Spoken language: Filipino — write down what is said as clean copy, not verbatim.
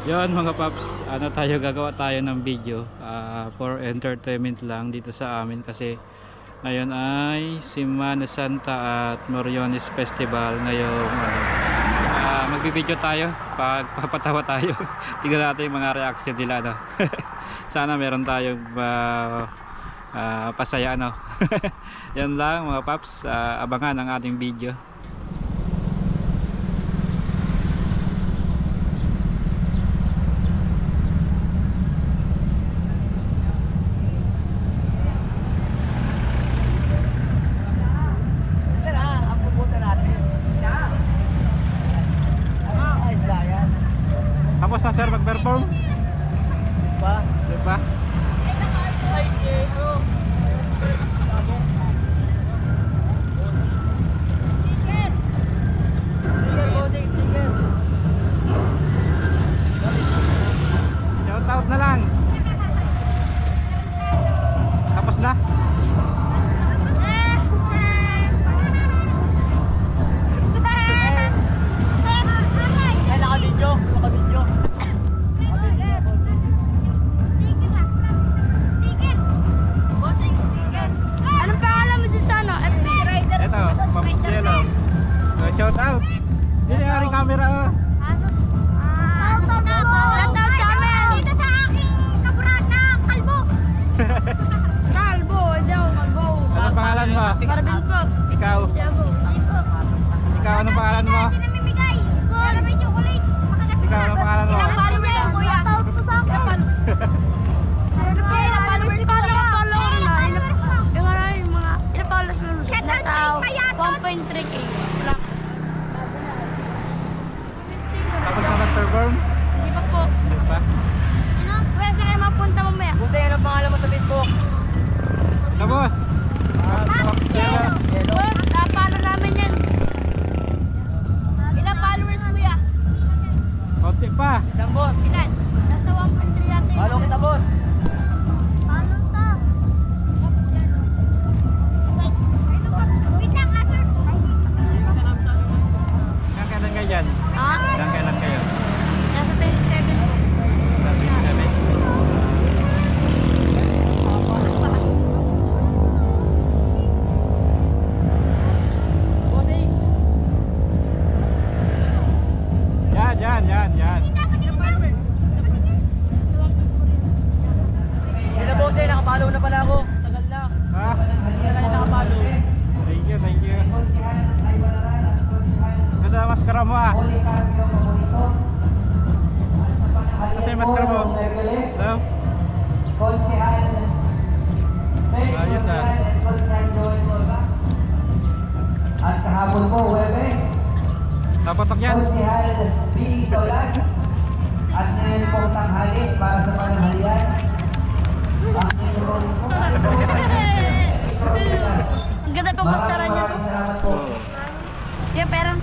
Yon mga paps, ano tayo, gagawa tayo ng video for entertainment lang dito sa amin kasi ngayon ay Semana Santa at Moriones Festival ngayong magbibideo tayo, pagpapatawa tayo. Tingnan natin yung mga reaction nila, no? Sana meron tayong pasaya, no? Yan lang mga paps, abangan ang ating video. Tapos na sir mag-perform? Diba? Shout out na lang. Tapos na? Shout out. Dito yung aring camera, oh. Shout out sa amin. Dito sa aking kaburata, kalbo. Kalbo, daw, kalbo. Anong pangalan mo? Marvin po. Ikaw? Ikaw, anong pangalan mo? Sinamimigay. Para may chocolate. Ikaw, anong pangalan mo? Ilang palo niya yung kuya? Shout out sa akin. Ilang followers ko na follow na. Yung mga ilang followers mo. Nasa 1.3k. Tapos na mag-perform? Hindi pa po. Hindi pa? Ano? Pwede sila mapunta mamaya. Buti, ano pangalan mo sa Facebook? Tapos? Napalo namin yan. Ilang followers mo ya? Konti pa. Isang boss. Ilan? Nasa 1.3 natin. Follow kita, boss. Follow ta. Wait lang, Arthur. Ilang kailan kayo dyan? Ha? Ilang kailan kayo? Nasa 27 po. Sabi ko sabi. Bossing. Yan. Sila bossing, nakapollow na pala ako. Tagal na. Ha? Tagal na nakapollow. Thank you. Ganda ang maskara mo, ah. Ito yung maskara mo. Hello? Ayos, ah. At kahapon po, Webes, Napatok yan. Konsihal B. Solas. At ngayon pong tanghali para sa panahalian. Ang inyong po. Ang ganda pa magsara niya to. Maraming salamat po. Yung perang